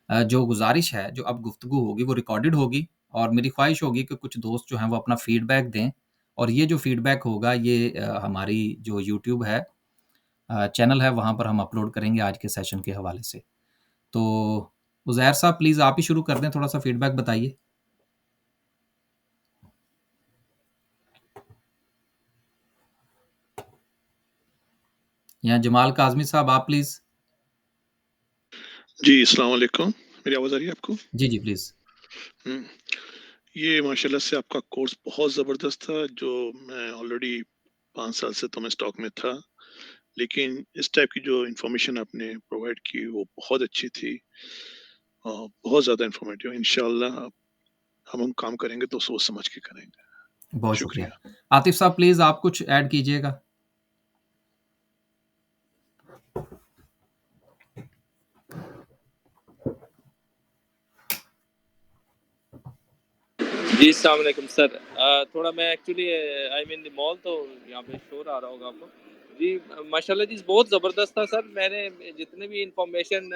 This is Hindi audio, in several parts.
जो गुज़ारिश है, जो अब गुफ्तगू होगी वो रिकॉर्डेड होगी और मेरी ख़्वाहिश होगी कि कुछ दोस्त जो हैं वो अपना फ़ीडबैक दें और ये जो फ़ीडबैक होगा ये हमारी जो यूट्यूब है चैनल है वहाँ पर हम अपलोड करेंगे आज के सेशन के हवाले से। तो उज़ैर साहब प्लीज़ आप ही शुरू कर दें, थोड़ा-सा फ़ीडबैक बताइए। या जमाल काज़मी साहब आप प्लीज़। जी, अस्सलाम वालेकुम। मेरी आवाज़ आ रही है आपको? जी, जी, प्लीज़। हुँ। ये माशाल्लाह से आपका कोर्स बहुत ज़बरदस्त था, जो मैं ऑलरेडी 5 साल से तो मैं स्टॉक में था। लेकिन इस टाइप की जो इन्फॉर्मेशन आपने प्रोवाइड की, वो बहुत अच्छी थी बहुत ज़्यादा इन्फॉर्मेटिव। इंशाअल्लाह हम काम करेंगे तो सोच समझ के करेंगे। बहुत शुक्रिया। शुक्रिया। आतिफ़ साहब प्लीज़ आप कुछ ऐड कीजिएगा। जी, अस्सलाम वालेकुम सर। थोड़ा मैं actually I am in the mall, तो यहाँ पे शोर आ रहा होगा आपको। जी, माशाल्लाह जी बहुत ज़बरदस्त था सर। मैंने जितने भी इन्फॉर्मेशन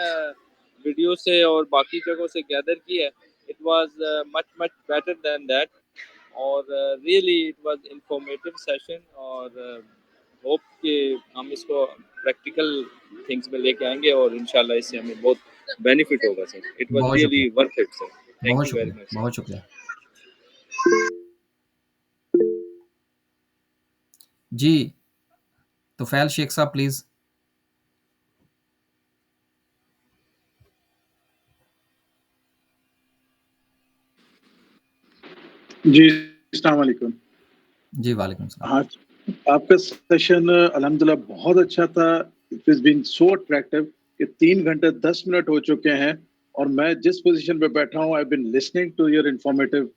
वीडियो से और बाकी जगहों से गैदर की है, it was much much better than that और really it was informative session और होप कि हम इसको प्रैक्टिकल थिंग्स में लेके आएँगे और इंशाल्लाह इससे हमें बहुत बेनिफिट होगा सर। इट वाज़ बहुत रियली शुक्रिया, वर्थ इट सर। थैंक बहुत यू वेरी शुक्रिया, मच सर। बहुत शुक्रिया। जी, तुफ़ैल शेख साहब प्लीज़। जी, अस्सलाम वालेकुम। जी, वालेकुम सलाम। हाँ, आपका सेशन अल्हम्दुलिल्लाह बहुत अच्छा था। It has been so attractive कि 3 घंटे 10 मिनट हो चुके हैं और मैं जिस पोज़ीशन पे बैठा हूँ, I have been listening to your informative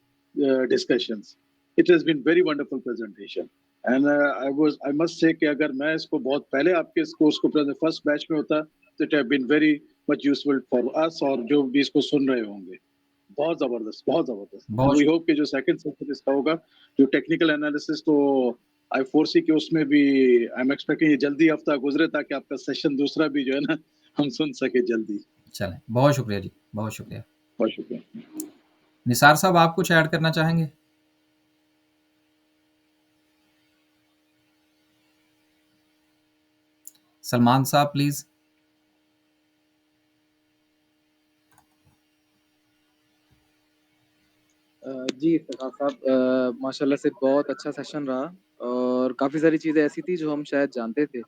discussions. It has been very wonderful presentation and I must say कि अगर मैं इसको बहुत पहले आपके इस कोर्स को फर्स्ट बैच में होता, तो it have been very much useful for us और जो भी इसको सुन रहे होंगे। बहुत ज़बरदस्त, बहुत ज़बरदस्त। एंड बहुत वी शु होप कि जो सेकंड सेशन इसका होगा, जो टेक्निकल एनालिसिस, तो आई फोरसी कि उसमें भी आई एम एक्सपेक्टिंग ये जल्दी हफ्ता गुज़रे ताकि आपका सेशन दूसरा भी जो है ना, हम सुन सकें जल्दी। चलें, बहुत शुक्रिया जी, बहुत शुक्रिया। बहुत शुक्रिया। निसार साहब आप कुछ ऐड करना चाहेंगे? सलमान साहब प्लीज़। जी इफ्तिखार साहब, माशाल्लाह से बहुत अच्छा सेशन रहा और काफ़ी सारी चीज़ें ऐसी थी जो हम शायद जानते थे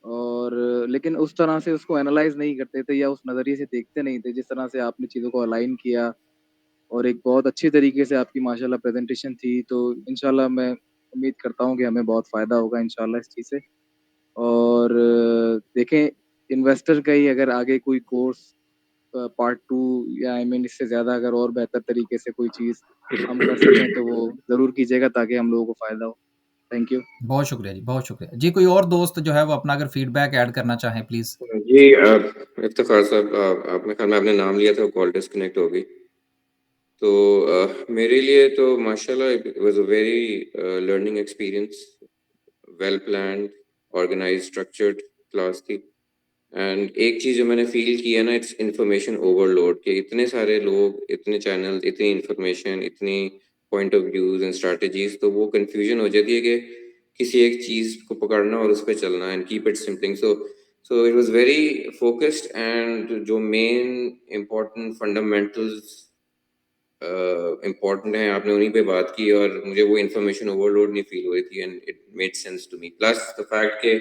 और लेकिन उस तरह से उसको एनालाइज़ नहीं करते थे या उस नज़रिए से देखते नहीं थे, जिस तरह से आपने चीज़ों को अलाइन किया और एक बहुत अच्छी तरीके से आपकी माशाल्लाह प्रेज़ेंटेशन थी। तो इंशाल्लाह मैं उम्मीद करता हूँ कि हमें बहुत फ़ायदा होगा इंशाल्लाह इस चीज़ से और देखें, इन्वेस्टर का ही अगर आगे कोई कोर्स पार्ट 2 या आई मीन इससे ज़्यादा अगर और बेहतर तरीके से कोई चीज़ हम कर सकें तो वो ज़रूर कीजिएगा ताकि हम लोगों को फ़ायदा हो। Thank you. बहुत शुक्रिया जी, बहुत शुक्रिया। जी, कोई और दोस्त जो है वो अपना अगर फ़ीडबैक ऐड करना चाहें प्लीज़। जी इफ्तिखार साहब, आपने ख्याल में आपने नाम लिया था, कॉल डिस्कनेक्ट हो गई। तो मेरे लिए तो माशाल्लाह it was a very learning experience, well planned, organised, structured class थी। एंड एक चीज़ जो मैंने फ़ील की है ना, इट्स इन्फॉर्मेशन ओवरलोड, कि इतने सारे लोग, इतने चैनल्स, इतनी इन्फॉर्मेशन, इतनी point of views and strategies, तो वो कन्फ्यूजन हो जाती है कि किसी एक चीज़ को पकड़ना और उस पे चलना and keep it simpling. So it was very focused and जो मेन इम्पोर्टेंट फंडामेंटल्स इम्पोर्टेंट हैं, आपने उन्हीं पे बात की और मुझे वो इन्फॉर्मेशन ओवरलोड नहीं फ़ील हो रही थी and it made sense to me. Plus the fact के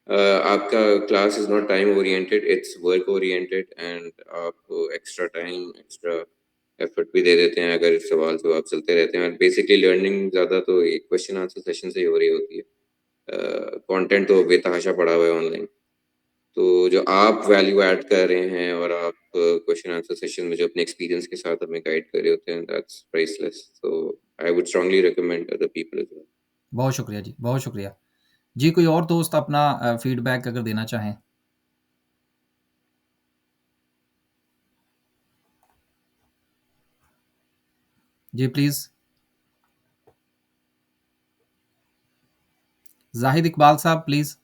आपका class is not time oriented, it's work oriented and आप एक्स्ट्रा टाइम, एक्स्ट्रा एफर्ट भी दे देते हैं अगर सवाल जवाब चलते रहते हैं। बेसिकली लर्निंग ज़्यादा तो ये क्वेश्चन आंसर सेशन से ही हो रही होती है। कंटेंट तो बेतहाशा पड़ा हुआ है ऑनलाइन। तो जो आप वैल्यू ऐड कर रहे हैं और आप क्वेश्चन आंसर सेशन में जो अपने एक्सपीरियंस के साथ हमें गाइड कर रहे होते हैं, that's priceless. So I would strongly recommend other people as well. बहुत शुक्रिया जी, बहुत शुक्रिया। जी, कोई और दोस्त अपना फ़ीडबैक अगर देना चाहें? जी, प्लीज़। ज़ाहिद इकबाल साहब प्लीज़।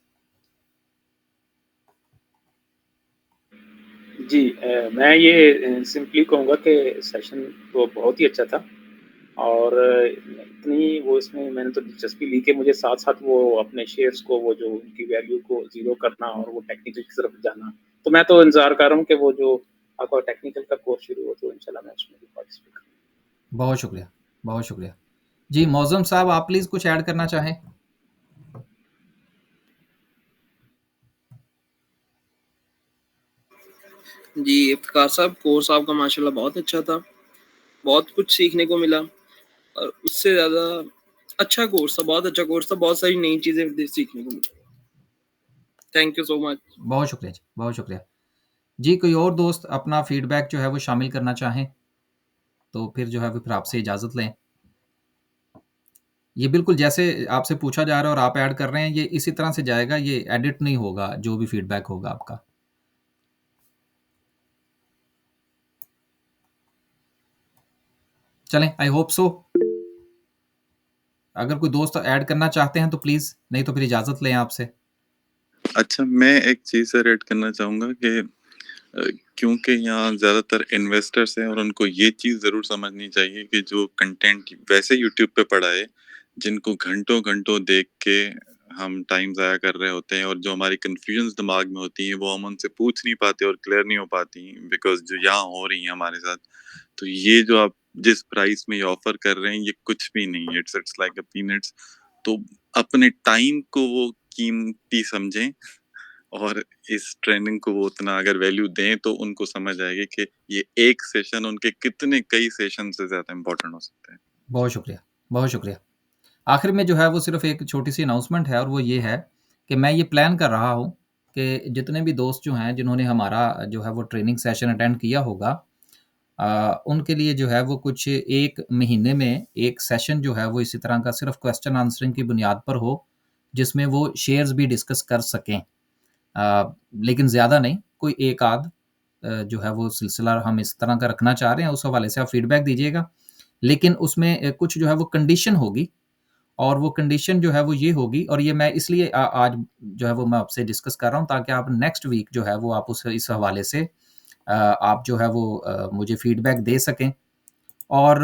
जी मैं ये सिंपली कहूँगा कि सेशन तो बहुत ही अच्छा था और इतनी वो इसमें मैंने तो दिलचस्पी ली कि मुझे साथ-साथ वो अपने शेयर्स को वो जो उनकी वैल्यू को ज़ीरो करना और वो टेक्निकल की तरफ जाना। तो मैं तो इंतज़ार कर रहा हूँ कि वो जो आपका टेक्निकल का कोर्स शुरू हो तो इंशाल्लाह मैं उसमें भी पार्टिसिपेट करूँ। बहुत शुक्रिया, बहुत शुक्रिया। जी, मौज़म साहब आप प्लीज़ कुछ ऐड करना चाहें? जी, इफ्तिकार साहब कोर्स आपका माशाल्लाह बहुत अच्छा था। बहुत कुछ सीखने को मिला और उससे ज़्यादा अच्छा कोर्स था, बहुत अच्छा कोर्स था, बहुत सारी नई चीज़ें दे सीखने को मिली। Thank you so much. बहुत शुक्रिया जी, बहुत शुक्रिया। जी, कोई और दोस्त अपना फ़ीडबैक जो है वो शामिल करना चाहें, तो फिर जो है वो फिर आपसे इजाज़त लें। ये बिल्कुल जैसे आपसे पूछा जा रहा है और आप ऐड कर रहे हैं, ये इसी तरह से जाएगा, ये एडिट नहीं होगा, जो भी फ़ीडबैक होगा आपका। चलें, आई होप सो। अगर कोई दोस्त ऐड करना चाहते हैं तो प्लीज़, नहीं तो फिर इजाज़त लें आपसे। अच्छा, मैं एक चीज़ और ऐड करना चाहूँगा कि क्योंकि यहाँ ज़्यादातर इन्वेस्टर्स हैं और उनको ये चीज़ ज़रूर समझनी चाहिए कि जो कंटेंट वैसे यूट्यूब पे पड़ा है, जिनको घंटों-घंटों देख के हम टाइम ज़ाया कर रहे होते हैं और जो हमारी कन्फ्यूजन्स दिमाग में होती हैं, वो हम उनसे पूछ नहीं पाते और क्लियर नहीं हो पाती बिकॉज़ जो यहाँ हो रही हैं हमारे साथ। तो ये जो आप जिस प्राइस में ये ऑफ़र कर रहे हैं, ये कुछ भी नहीं है, इट्स लाइक अ पीनट्स। तो अपने टाइम को वो कीमती समझें और इस ट्रेनिंग को वो उतना अगर वैल्यू दें तो उनको समझ आएगी कि ये एक सेशन उनके कितने कई सेशन से ज़्यादा इम्पोर्टेंट हो सकते हैं। बहुत शुक्रिया, बहुत शुक्रिया। आखिर में जो है वो सिर्फ़ एक छोटी-सी अनाउंसमेंट है और वो ये है कि मैं ये प्लान कर रहा हूँ कि जितने भी दोस्त जो हैं, जिन्होंने हमारा जो है वो ट्रेनिंग सेशन अटेंड किया होगा उनके लिए जो है वो कुछ 1 महीने में 1 सेशन जो है वो इसी तरह का सिर्फ़ क्वेश्चन आंसरिंग की बुनियाद पर हो, जिसमें वो शेयर्स भी डिस्कस कर सकें। लेकिन ज़्यादा नहीं, कोई एक आध जो है वो सिलसिला हम इस तरह का रखना चाह रहे हैं, उस हवाले से आप फ़ीडबैक दीजिएगा। लेकिन उसमें कुछ जो है वो कंडीशन होगी और वो कंडीशन जो है वो ये होगी और ये मैं इसलिए आज जो है वो मैं आपसे डिस्कस कर रहा हूँ ताकि आप नेक्स्ट वीक जो है वो आप उस इस हवाले से आप जो है वो मुझे फ़ीडबैक दे सकें और